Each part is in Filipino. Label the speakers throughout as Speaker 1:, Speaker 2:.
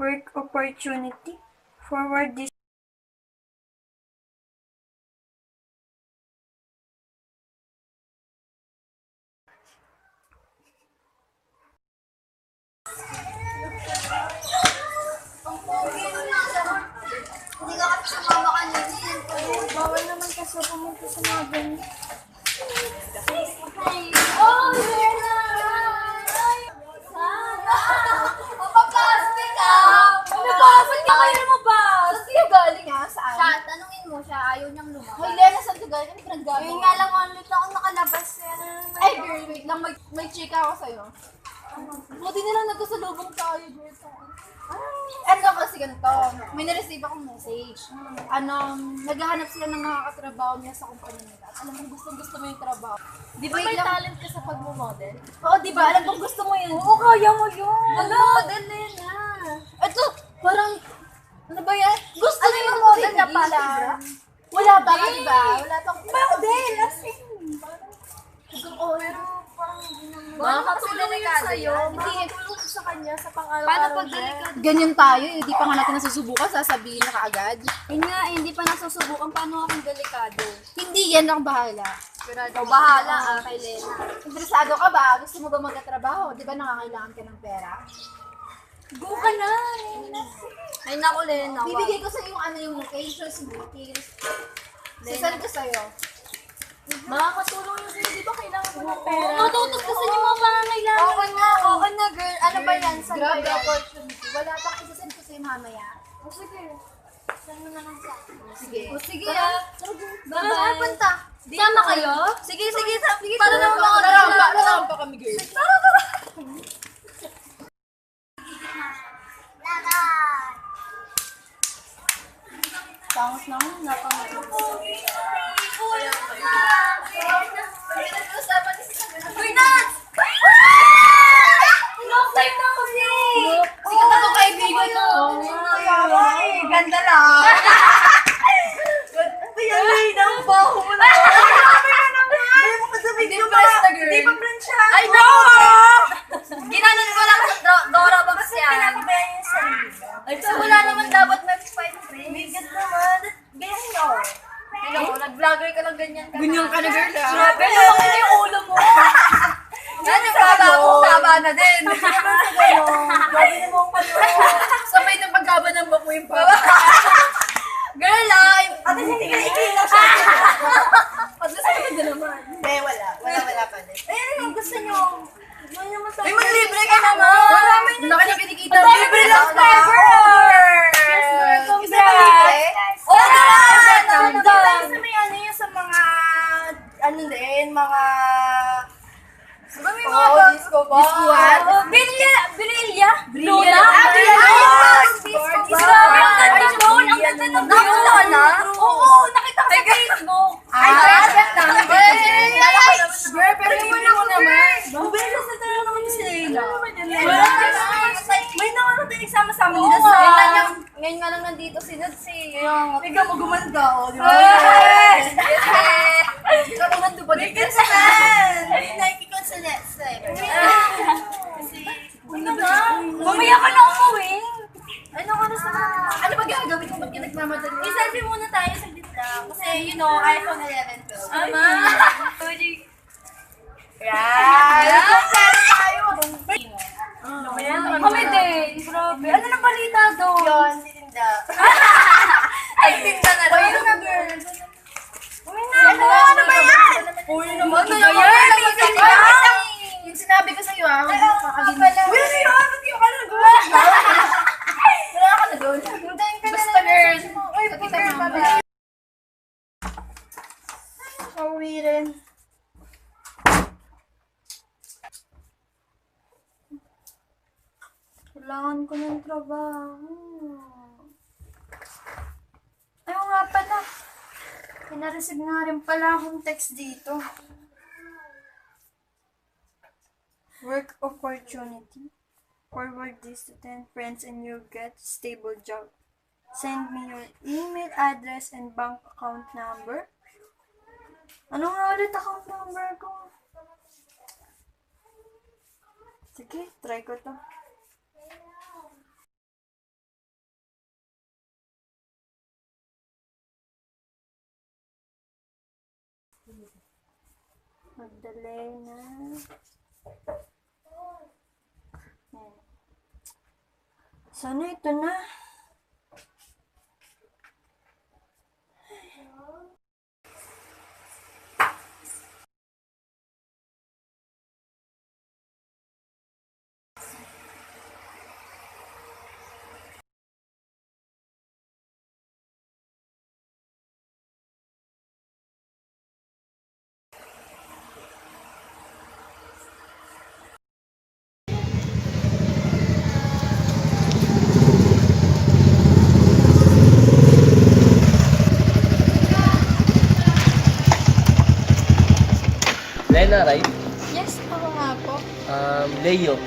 Speaker 1: work opportunity, forward this.
Speaker 2: Hindi ka kasi sumama kanina eh.
Speaker 1: Bawal naman kasi pumunta sa mga ganyan.
Speaker 2: Oh, you're Mapaplastic ka! Ba't ka kayo lumabas? Saan kayo galing ha? Saan? Siya, tanungin mo siya. Ayaw niyang lumabas. Hoy, Lena, saan ka galing? Ano pinag-galing? Ngayon nga lang ulit ako nakalabas. Ay, girl, wait lang. May chika ako sa'yo. Buti nilang nagkasalubong tayo, girl. Ano kasi ganito, may na-receive akong message. Naghahanap sila ng mga katrabaho niya sa kumpanya nila. At alam mo, gusto mo yung trabaho. Di ba may talent ka sa pag-model? Oo, di ba? Alam mo, gusto mo yun. Oo, kaya mo yun. Model na yun na. Ito, parang, ano ba yan? Gusto mo yung model na pala. Wala ba ka, di ba? Wala pang model, as in. Pero parang hindi naman.
Speaker 3: Makakatulong yun sa'yo.
Speaker 2: Hindi,
Speaker 3: Makakatulong sa kanya sa pang-araw-araw.
Speaker 2: paano pag delikado? Ganyan tayo, hindi pa nga natin nasusubukan, sasabihin na kaagad.
Speaker 3: Yun nga, hindi pa nasusubukan. Paano akong delikado?
Speaker 2: Hindi yan ang bahala.
Speaker 3: Ikaw bahala kay Lena.
Speaker 2: Interesado ka ba? Gusto mo ba magkatrabaho? Di ba nangangailangan ka ng pera?
Speaker 3: Go ka na! Ay naku, Lena.
Speaker 2: Bibigay ko sa yung yung location, details. Sasend ko sa'yo.
Speaker 3: Makakatulong yun sa'yo. Di ba kailangan mo ng pera?
Speaker 2: Matutok kasi yung mga pangangailangan. Oo na girl. Ano ba yan? Saan ba
Speaker 3: Grabe
Speaker 2: yan?
Speaker 3: opportunity.
Speaker 2: Wala pang isasend ko sa'yo mamaya.
Speaker 3: O sige. Saan mo na lang sa akin?
Speaker 2: Sige.
Speaker 3: O sige
Speaker 2: Tara, saan punta?
Speaker 3: Sama kayo? Sige. Para naman mga
Speaker 2: Naramba pa kami girl. Tangos naman, napamagod.
Speaker 3: Uy, Nats! Long time na kasi!
Speaker 2: Sikat ako kaibigan to.
Speaker 1: Ganda lang. Ayan, Lena, ang baho mo na. Grabe ka naman. Hindi mo kasabig
Speaker 2: Hindi
Speaker 1: yung
Speaker 2: press na, girl.
Speaker 1: Hindi pa plancha.
Speaker 3: Ay, no! Ginanon ko lang sa Dora Box yan.
Speaker 1: Pinapabayan yung sarili.
Speaker 3: Ay, so wala naman dapat mag-fight friends.
Speaker 1: Bigat naman. Ganyan nyo.
Speaker 3: Hello, nag-vlogger ka lang ganyan ka.
Speaker 2: Ganyan ka na girl ha.
Speaker 3: Grabe, lumaki na yung ulo mo. Yan yung taba na din.
Speaker 1: Grabe naman kayo.
Speaker 2: Sabay ng paggaba ng bako yung pa.
Speaker 3: Girl, ay!
Speaker 1: Ate, hindi ka ikilaw siya.
Speaker 2: At least ako na naman.
Speaker 1: Eh, wala pa din. Eh, ano yung gusto nyo? Ano naman tayo?
Speaker 3: May maglibre ka naman.
Speaker 1: Marami na.
Speaker 2: Laki na kinikita.
Speaker 1: Libre lang forever!
Speaker 3: Congrats!
Speaker 1: Oo
Speaker 3: naman!
Speaker 1: naman! Tayo sa may ano yung sa mga, ano din, mga...
Speaker 3: Diba may mga
Speaker 1: disco ba?
Speaker 2: Discoan?
Speaker 3: Brilya?
Speaker 2: Brilya?
Speaker 3: Disco ba? Grabe, ang ganda doon. Ang ganda ng
Speaker 1: Nakita ka na?
Speaker 3: Oo, nakita ko sa Facebook.
Speaker 1: Ay,
Speaker 2: Girl, pero hindi mo naman.
Speaker 1: Mabili sa talaga naman si Leila.
Speaker 3: May nakarating sama-sama
Speaker 1: nila
Speaker 3: sa...
Speaker 1: sa-
Speaker 3: Ngayon nga lang nandito si Nancy.
Speaker 1: Ikaw mo gumanda, o, di ba?
Speaker 2: Ikaw mo nandun pa din.
Speaker 1: Bigas naman! Nakikikon sa next time.
Speaker 3: Mamaya ka na umuwi.
Speaker 1: Ano ka na sa...
Speaker 2: Ano ba gagawin mo? Ba't ka nagmamadali?
Speaker 1: I-selfie muna tayo sa lang. Kasi, you know, iPhone 11 to. Yan! Selfie tayo!
Speaker 3: Kami din. Grabe. Ano na balita doon?
Speaker 1: Yun, titinda.
Speaker 3: Ay, tinda na
Speaker 1: Uy,
Speaker 3: lang.
Speaker 1: na, girl. Uy, na! Ano ba yan? Uy, naman. Ano yan?
Speaker 2: Yung sinabi ko sa'yo ah.
Speaker 1: Uy, ano yun? Ba't yung ka na doon? Wala ka na doon. Hintayin ka na
Speaker 2: Basta
Speaker 1: lang.
Speaker 2: girl.
Speaker 1: Uy,
Speaker 2: Pakita
Speaker 1: pagkita
Speaker 2: mo.
Speaker 1: pala. Pauwi rin. Kailangan ko ng trabaho. Ayaw nga pala. Pinareceive nga rin pala akong text dito. Work opportunity. Forward this to 10 friends and you'll get stable job. Send me your email address and bank account number. Ano nga ulit account number ko? Sige, try ko to. Magdalena. Yan. Sana ito na.
Speaker 4: Lena, right?
Speaker 2: Yes, ako nga po.
Speaker 4: Leo.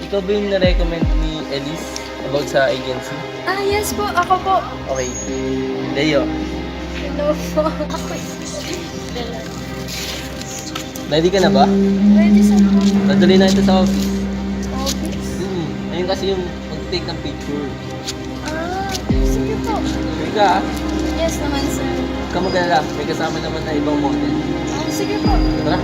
Speaker 4: Ikaw ba yung na-recommend ni Elise about sa agency?
Speaker 2: Ah, yes po. Ako po.
Speaker 4: Okay. Leo,
Speaker 2: Hello po. Ako
Speaker 4: ready ka na ba?
Speaker 2: Ready sa po.
Speaker 4: Dadali na ito sa office.
Speaker 2: Office?
Speaker 4: Ayun kasi yung mag-take ng picture.
Speaker 2: Ah, sige po.
Speaker 4: Ready ka?
Speaker 2: Yes naman, sir.
Speaker 4: Huwag ka mag-alala. May kasama naman na ibang model.
Speaker 2: Ah, sige po.
Speaker 4: Tara.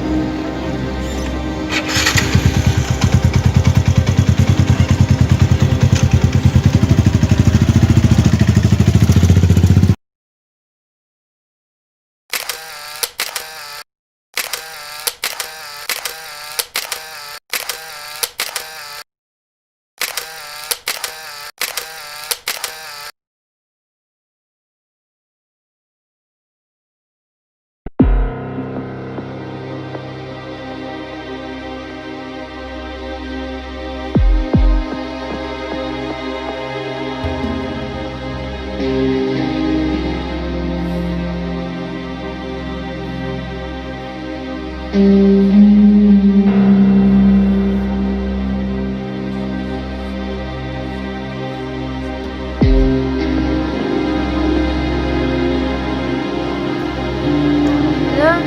Speaker 5: Hala,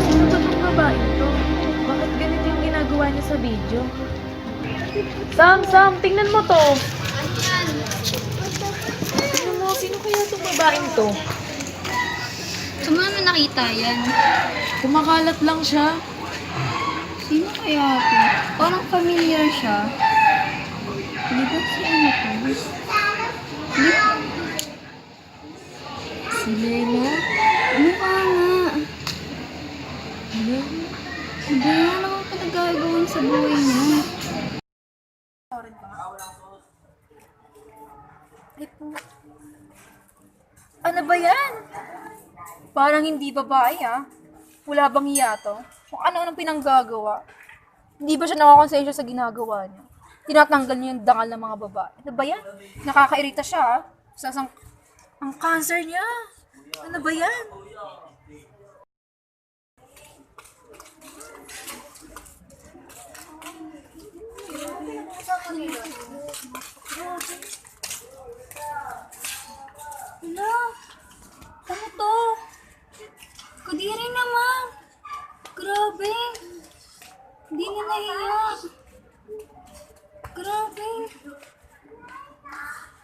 Speaker 5: sino ba itong babae ito? Bakit ganito yung ginagawa niya sa video? Sam, tingnan mo to. Tingnan mo, sino kaya itong babaeng to?
Speaker 2: Saan mo naman nakita yan?
Speaker 5: Kumakalat lang siya.
Speaker 2: Sino kaya ito? Parang familiar siya. Di ba si ano to? Di ba?
Speaker 5: Si Lena?
Speaker 2: Mukha nga.
Speaker 5: Hala,
Speaker 2: Hindi nga naman pinagagawin sa buhay niya.
Speaker 3: Ano ba yan? Parang hindi babae ah. Wala bang hiya to? Kung ano-anong pinanggagawa. Hindi ba siya nakakonsensya sa ginagawa niya? Tinatanggal niya yung dangal ng mga babae. Ano ba yan? Nakakairita siya ah. Ang cancer niya. Ano ba yan?
Speaker 2: Hala, ano to? Kadiri naman. Grabe. Hindi na nahiya. Grabe.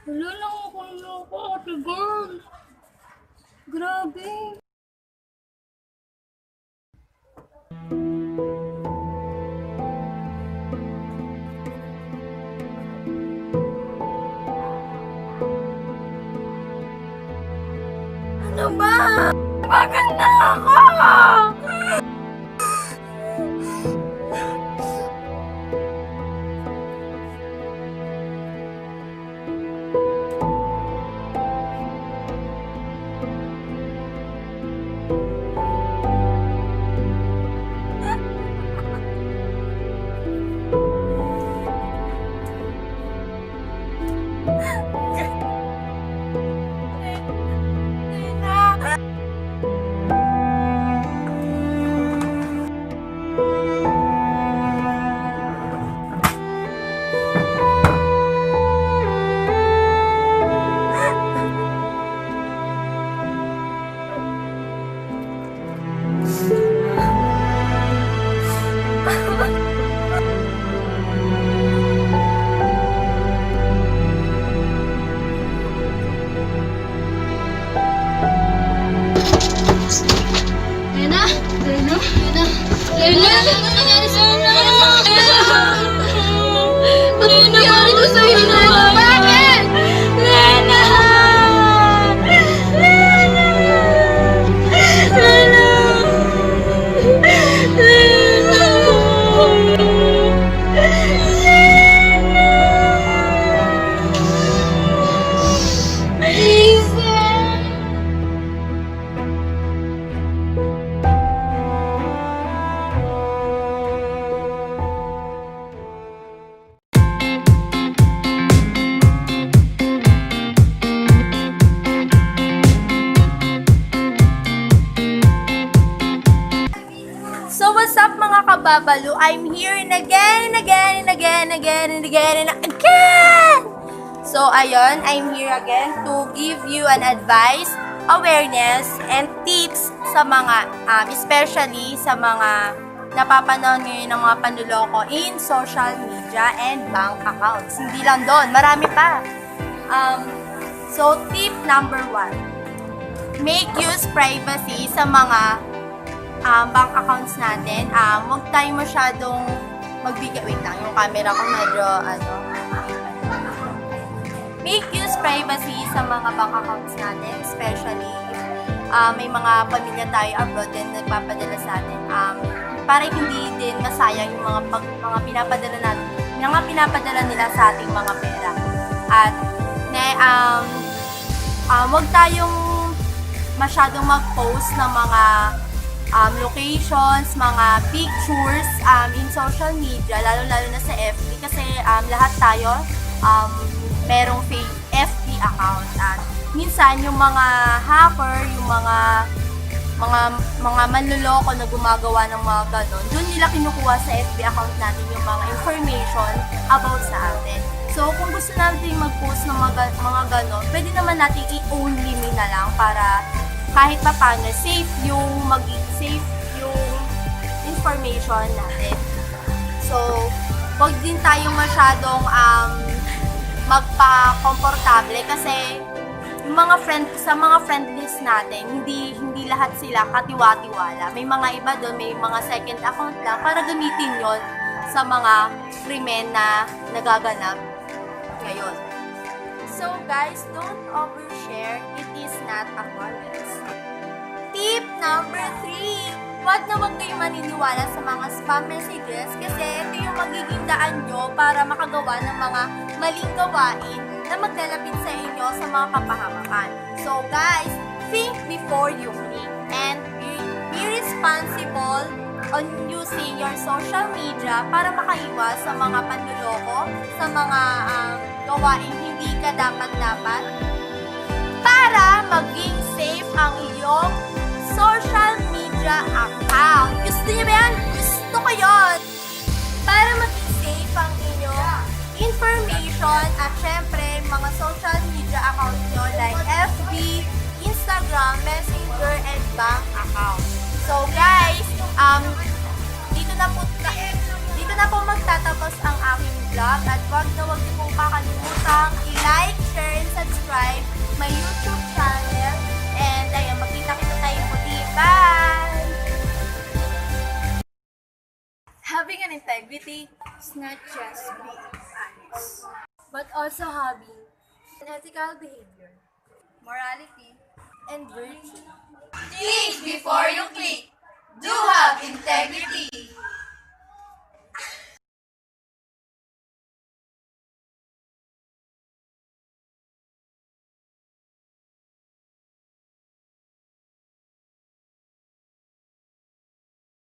Speaker 2: Wala lang ako, ate girl. Grabe.
Speaker 3: Ano ba? Maganda ako!
Speaker 2: Layla, ano nangyari sa'yo na? Ano nangyari ko sa'yo na? Bakit? Lena! Lena! Lena! Lena! Lisa!
Speaker 3: So what's up mga kababalo? I'm here and again and again and again and again and again and again! So ayun, I'm here again to give you an advice, awareness, and tips sa mga, especially sa mga napapanood ngayon ng mga panluloko in social media and bank accounts. Hindi lang doon, marami pa. So tip number 1, make use privacy sa mga bank accounts natin. Huwag tayo masyadong magbigay. Wait lang, yung camera ko medyo Make use privacy sa mga bank accounts natin, especially if may mga pamilya tayo abroad din nagpapadala sa atin. Para hindi din masayang yung mga pinapadala natin, mga pinapadala nila sa ating mga pera. At huwag tayong masyadong mag-post ng mga locations, mga pictures in social media, lalo-lalo na sa FB kasi lahat tayo merong fake FB account. At minsan yung mga hacker, yung mga manloloko na gumagawa ng mga ganon, doon nila kinukuha sa FB account natin yung mga information about sa atin. So kung gusto natin mag-post ng mga ganon, pwede naman natin i-only me na lang para kahit pa paano safe yung information natin. So, wag din tayong masyadong magpa-komportable kasi yung sa mga friend list natin, hindi lahat sila katiwa-tiwala. May mga iba doon, may mga second account lang para gamitin yon sa mga krimen na nagaganap ngayon. So guys, don't overshare. It is not a violence. Tip number 3, wag kayo maniniwala sa mga spam messages kasi ito yung magiging daan nyo para makagawa ng mga maling gawain na maglalapit sa inyo sa mga kapahamakan. So guys, think before you click and be responsible on using your social media para makaiwas sa mga panluloko, sa mga gawain hindi ka dapat para maging safe ang iyong social media account. Gusto niyo ba yan? Gusto ko yun! Para maging safe ang inyong information at syempre mga social media account nyo like FB, Instagram, Messenger, and bank account. So guys, dito na po magtatapos ang aking vlog at wag niyo pong kakalimutang i-like, share, and subscribe my YouTube channel. And ayun, magkita-kita tayo muli. Bye! Having an integrity is not just being honest, but also having an ethical behavior, morality, and virtue.
Speaker 2: Think before you click. Do have integrity.